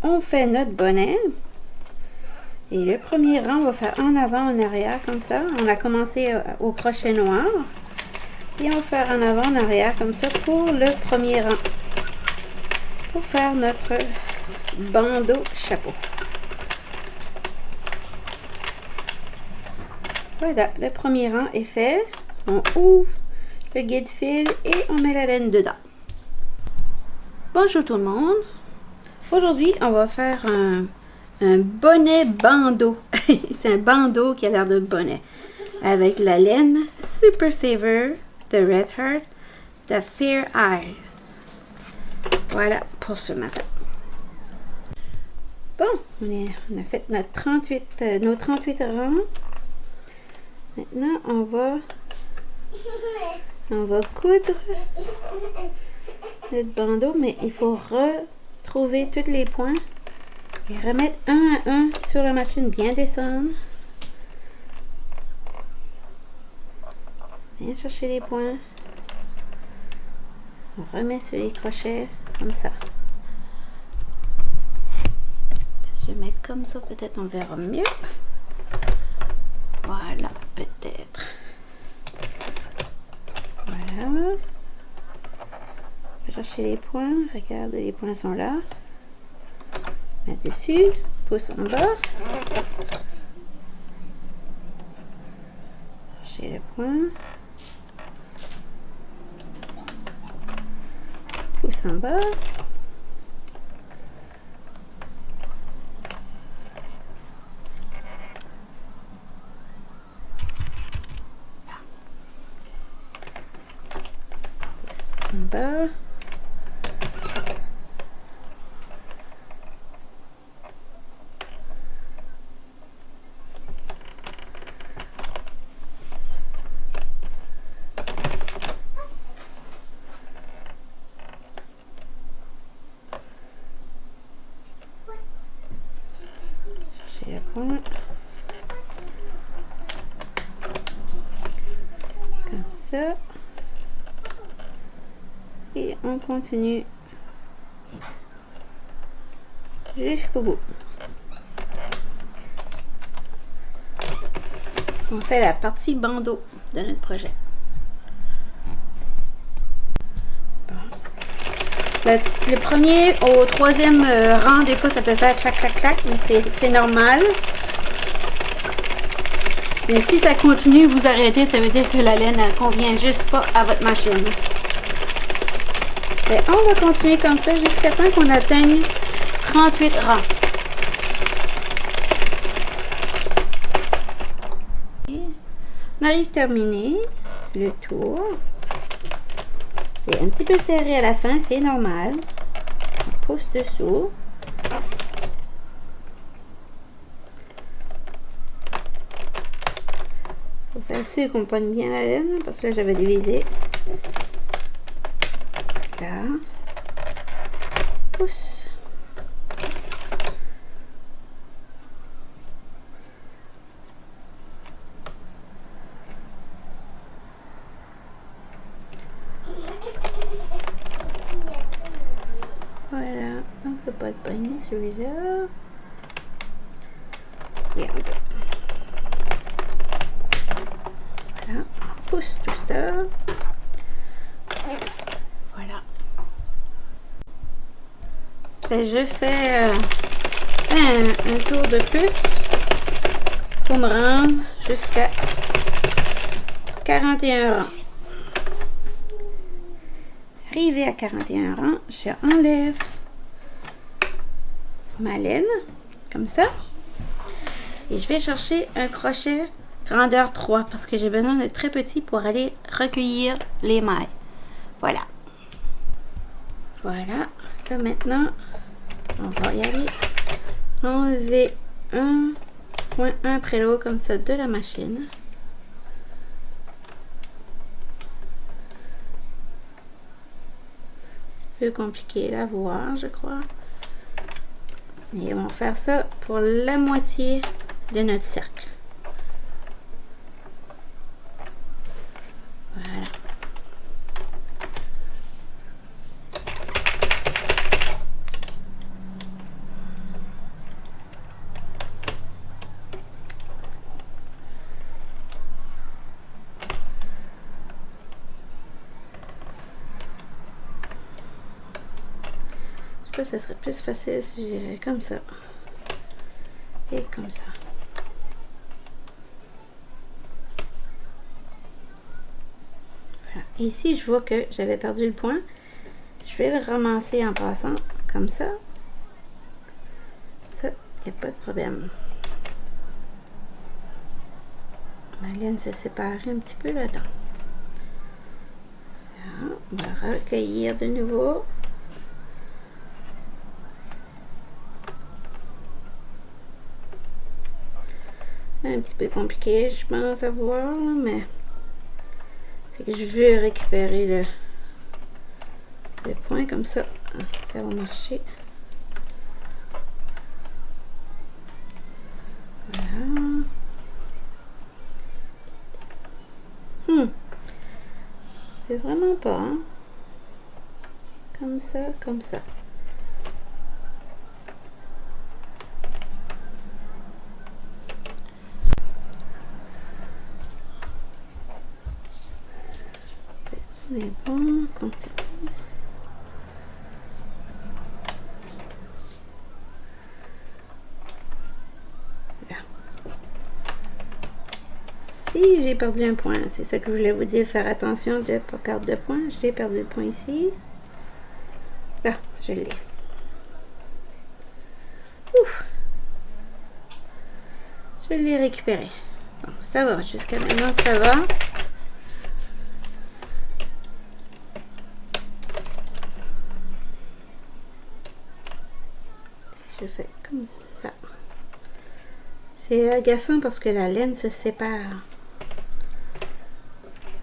On fait notre bonnet. Et le premier rang, on va faire en avant, en arrière, comme ça. On a commencé au crochet noir. Et on va faire en avant, en arrière, comme ça, pour le premier rang. Pour faire notre bandeau chapeau. Voilà, le premier rang est fait. On ouvre le guide-fil et on met la laine dedans. Bonjour tout le monde. Aujourd'hui, on va faire un bonnet bandeau. C'est un bandeau qui a l'air de bonnet. Avec la laine Super Saver de Red Heart de Fair Isle. Voilà pour ce matin. Bon, on a fait nos 38 rangs. Maintenant, on va coudre notre bandeau, mais il faut retrouver tous les points et remettre un à un sur la machine, bien descendre. Bien chercher les points. On remet sur les crochets, comme ça. Si je vais mettre comme ça, peut-être on verra mieux. Voilà, peut-être. Voilà. Je vais chercher les points. Regarde, les points sont là. Mettre dessus. Pouce en bas. Chercher le point. Pouce en bas. En bas. Chercher le point. Comme ça. Et on continue jusqu'au bout. On fait la partie bandeau de notre projet. Bon. Le premier au troisième rang, des fois ça peut faire clac clac clac, mais c'est normal. Mais si ça continue, vous arrêtez, ça veut dire que la laine ne convient juste pas à votre machine. Et on va continuer comme ça jusqu'à temps qu'on atteigne 38 rangs. Et on arrive terminé le tour. C'est un petit peu serré à la fin, c'est normal. On pousse dessous. Il faut faire sûr qu'on pogne bien la laine parce que j'avais divisé. Là, pousse. Voilà, on ne peut pas le pogner celui-là. Et on peut. Voilà, on pousse tout ça. Voilà. Et je fais un tour de plus pour me rendre jusqu'à 41 rangs. Arrivé à 41 rangs, je enlève ma laine, comme ça. Et je vais chercher un crochet grandeur 3 parce que j'ai besoin de très petit pour aller recueillir les mailles. Voilà. Voilà. Là maintenant, on va y aller. Enlever un point un après l'autre comme ça de la machine. C'est un peu compliqué à voir, je crois. Et on va faire ça pour la moitié de notre cercle. Voilà. Ça serait plus facile si j'irais comme ça. Et comme ça. Voilà. Ici, je vois que j'avais perdu le point. Je vais le ramasser en passant comme ça. Ça, il n'y a pas de problème. Ma laine s'est séparée un petit peu là-dedans. On va recueillir de nouveau. Un petit peu compliqué, je pense, à voir, mais c'est que je veux récupérer le point comme ça. Ça va marcher. Voilà. C'est vraiment pas, hein? Comme ça, comme ça. On est bon, continue. Là. Si j'ai perdu un point, c'est ça que je voulais vous dire, faire attention de ne pas perdre de point. J'ai perdu le point ici. Là, je l'ai. Ouf! Je l'ai récupéré. Bon, ça va, jusqu'à maintenant, ça va. Je fais comme ça. C'est agaçant parce que la laine se sépare.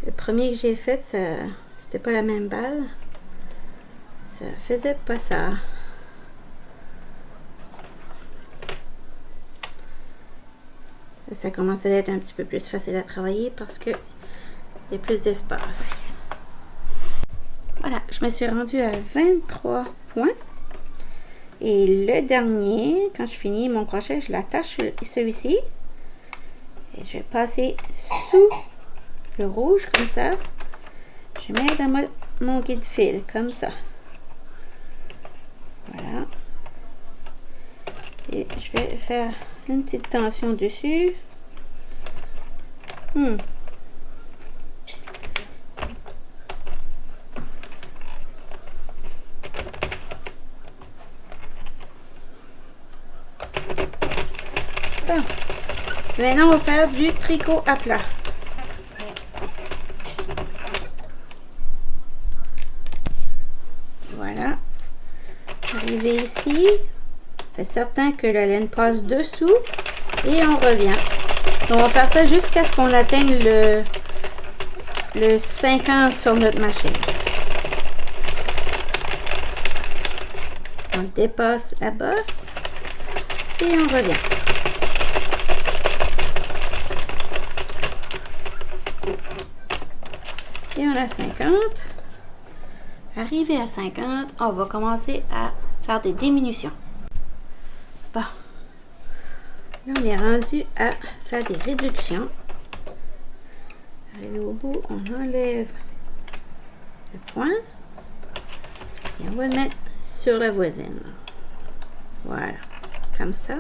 Le premier que j'ai fait, c'était pas la même balle. Ça faisait pas ça. Ça commençait à être un petit peu plus facile à travailler parce que il y a plus d'espace. Voilà, je me suis rendue à 23 points. Et le dernier, quand je finis mon crochet, je l'attache sur celui-ci. Et je vais passer sous le rouge comme ça. Je mets dans mon guide fil comme ça. Voilà. Et je vais faire une petite tension dessus. Bon. Maintenant, on va faire du tricot à plat. Voilà. Arrivé ici. Fait certain que la laine passe dessous. Et on revient. On va faire ça jusqu'à ce qu'on atteigne le 50 sur notre machine. On dépasse la bosse. Et on revient. Et on a 50. Arrivé à 50, on va commencer à faire des diminutions. Bon. Là, on est rendu à faire des réductions. Arrivé au bout, on enlève le point. Et on va le mettre sur la voisine. Voilà. Comme ça.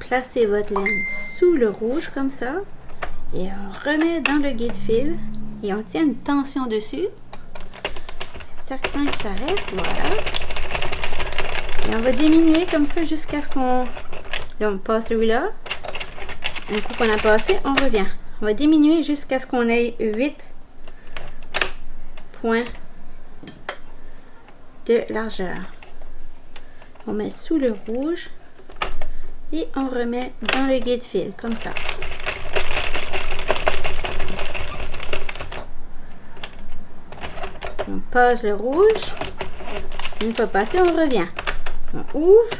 Placez votre laine sous le rouge comme ça. Et on remet dans le guide fil. Et on tient une tension dessus. Certain que ça reste. Voilà. Et on va diminuer comme ça jusqu'à ce qu'on... Là, on passe celui-là. Un coup qu'on a passé, on revient. On va diminuer jusqu'à ce qu'on ait 8 points de largeur. On met sous le rouge et on remet dans le guide fil, comme ça. On passe le rouge. Une fois passé, on revient. On ouvre.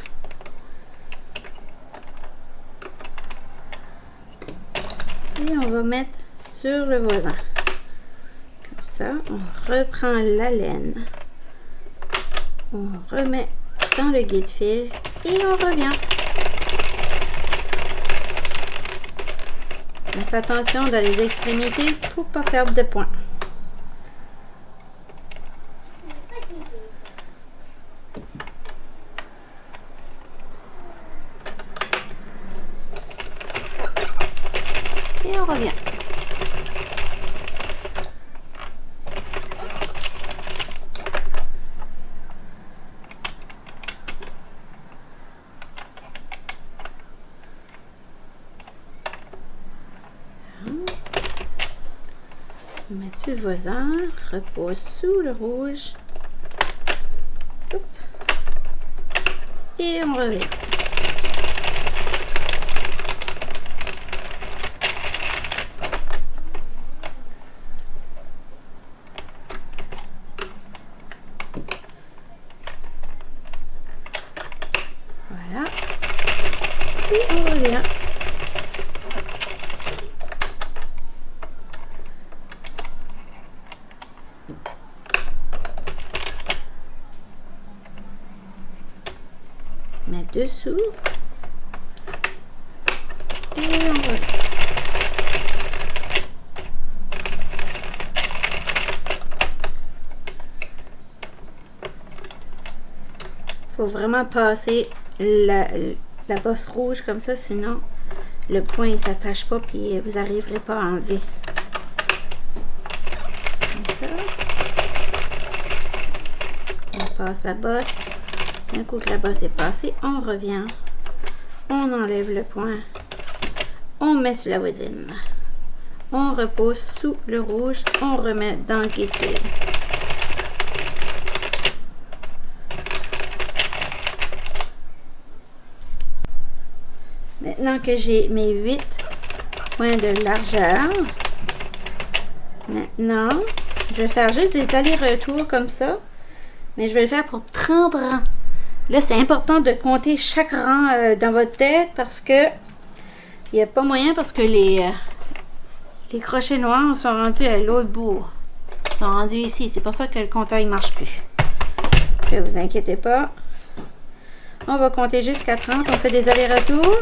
Et on va mettre sur le voisin. Comme ça, on reprend la laine. On remet dans le guide fil et on revient. On fait attention dans les extrémités pour ne pas perdre de points. On met sur le voisin, repose sous le rouge. Oup. Et on revient. Voilà. Et on revient. Mettre dessous. Et on revient. Faut vraiment passer la bosse rouge comme ça, sinon le point il s'attache pas puis vous n'arriverez pas à enlever. Comme ça. On passe la bosse. Un coup que la bosse est passée, on revient. On enlève le point. On met sur la voisine. On repose sous le rouge. On remet dans le guide fil. Maintenant que j'ai mes 8 points de largeur, maintenant, je vais faire juste des allers-retours comme ça, mais je vais le faire pour 30 rangs. Là, c'est important de compter chaque rang dans votre tête parce que il n'y a pas moyen parce que les crochets noirs sont rendus à l'autre bout. Ils sont rendus ici. C'est pour ça que le compteur ne marche plus. Ne vous inquiétez pas. On va compter jusqu'à 30. On fait des allers-retours.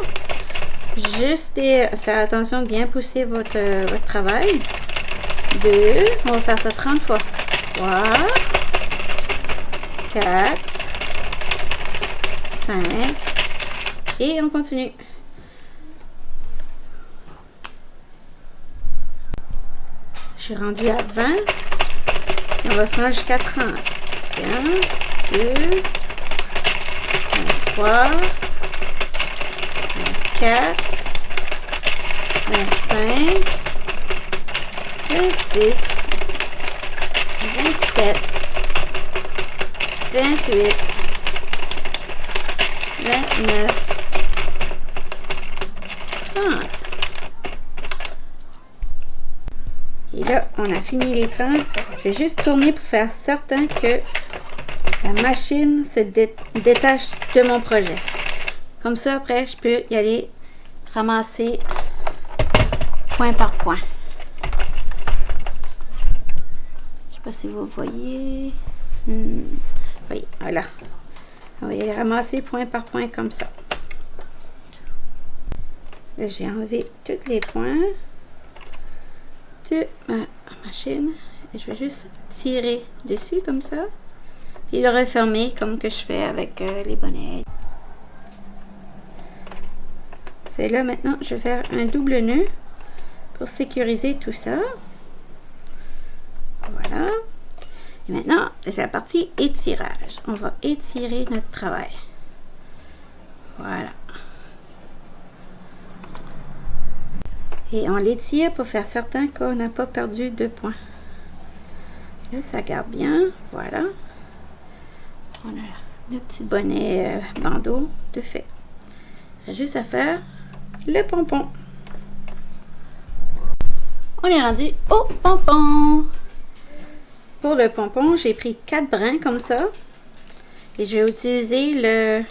Juste faire attention de bien pousser votre travail. 2. On va faire ça 30 fois. 3. 4. 5. Et on continue. Je suis rendue à 20. On va se rendre jusqu'à 30. 1, 2, 3, 4, 25, 26, 27, 28, 29, 30. Et là, on a fini les 30. Je vais juste tourner pour faire certain que la machine se détache de mon projet. Comme ça, après, je peux y aller ramasser point par point. Je ne sais pas si vous voyez. Oui, voilà. On va y aller ramasser point par point comme ça. Là, j'ai enlevé tous les points de ma machine. Et je vais juste tirer dessus comme ça. Puis le refermer comme que je fais avec les bonnets. Et là, maintenant, je vais faire un double nœud pour sécuriser tout ça. Voilà. Et maintenant, c'est la partie étirage. On va étirer notre travail. Voilà. Et on l'étire pour faire certain qu'on n'a pas perdu de points. Là, ça garde bien. Voilà. On a le petit bonnet bandeau de fait. Il y a juste à faire le pompon. On est rendu au pompon. Pour le pompon, j'ai pris 4 brins comme ça. Et je vais utiliser le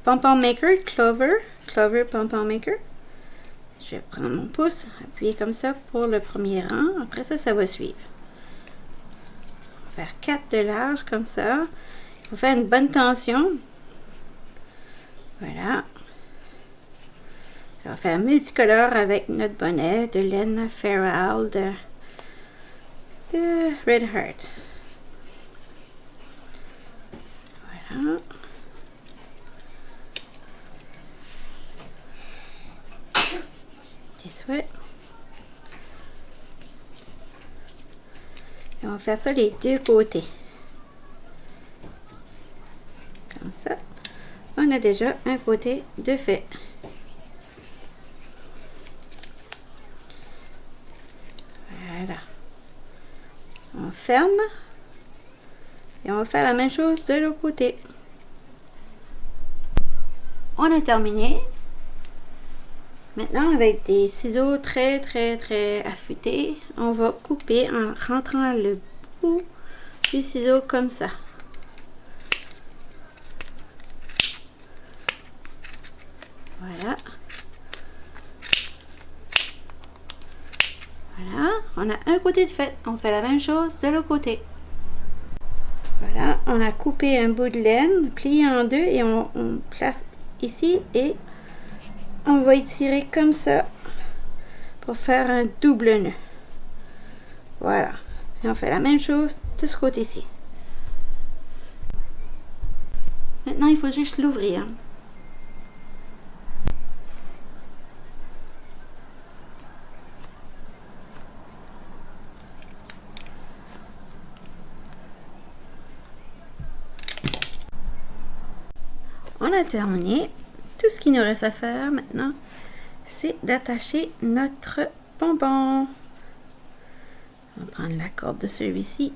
Pompon Maker Clover Pompon Maker. Je vais prendre mon pouce, appuyer comme ça pour le premier rang. Après ça, ça va suivre. On va faire 4 de large comme ça. Il faut faire une bonne tension. Voilà. Ça va faire multicolore avec notre bonnet de laine Feral de Red Heart. Voilà. Des souhaits. Et on va faire ça les deux côtés. Comme ça. On a déjà un côté de fait. Voilà. On ferme. Et on va faire la même chose de l'autre côté. On a terminé. Maintenant, avec des ciseaux très affûtés, on va couper en rentrant le bout du ciseau comme ça. Voilà. Voilà, on a un côté de fait. On fait la même chose de l'autre côté. Voilà, on a coupé un bout de laine, plié en deux et on place ici et on va étirer comme ça pour faire un double nœud. Voilà, et on fait la même chose de ce côté-ci. Maintenant, il faut juste l'ouvrir. On a terminé. Tout ce qu'il nous reste à faire maintenant, c'est d'attacher notre pompon. On va prendre la corde de celui-ci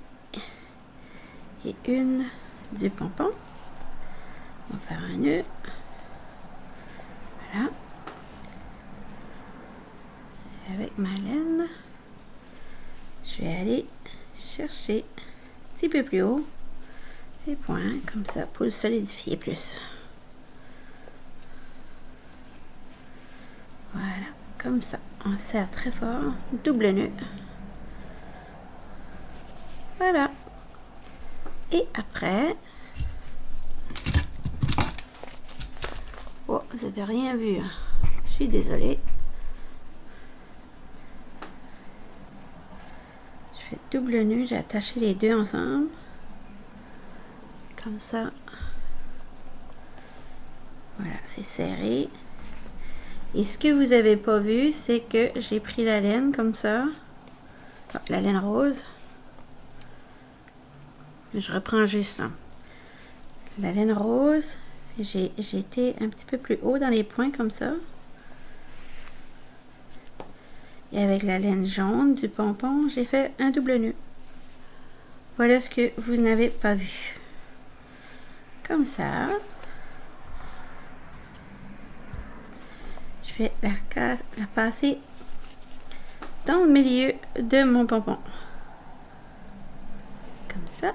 et une du pompon. On va faire un nœud. Voilà. Avec ma laine, je vais aller chercher un petit peu plus haut les points, comme ça, pour le solidifier plus. Voilà, comme ça. On serre très fort, double nœud. Voilà. Et après, oh, vous n'avez rien vu. Je suis désolée. Je fais double nœud, j'ai attaché les deux ensemble. Comme ça. Voilà, c'est serré. Et ce que vous n'avez pas vu, c'est que j'ai pris la laine comme ça. La laine rose. Je reprends juste là. La laine rose. J'ai été un petit peu plus haut dans les points comme ça. Et avec la laine jaune du pompon, j'ai fait un double nœud. Voilà ce que vous n'avez pas vu. Comme ça. Je vais la passer dans le milieu de mon pompon. Comme ça.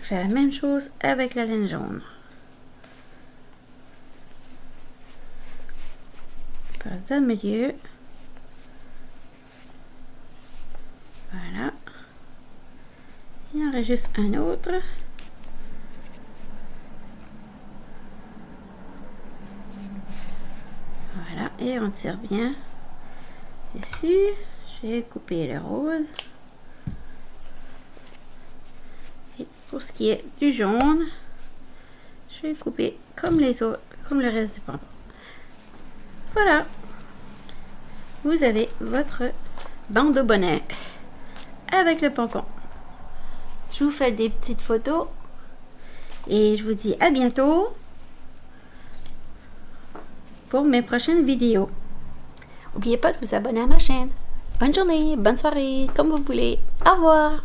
Je fais la même chose avec la laine jaune. Je passe dans le milieu. Voilà. Il y en reste juste un autre. Voilà, et on tire bien dessus. Je vais couper le rose. Et pour ce qui est du jaune, je vais couper comme les autres, comme le reste du pompon. Voilà, vous avez votre bandeau bonnet avec le pompon. Je vous fais des petites photos et je vous dis à bientôt pour mes prochaines vidéos. N'oubliez pas de vous abonner à ma chaîne. Bonne journée, bonne soirée, comme vous voulez. Au revoir.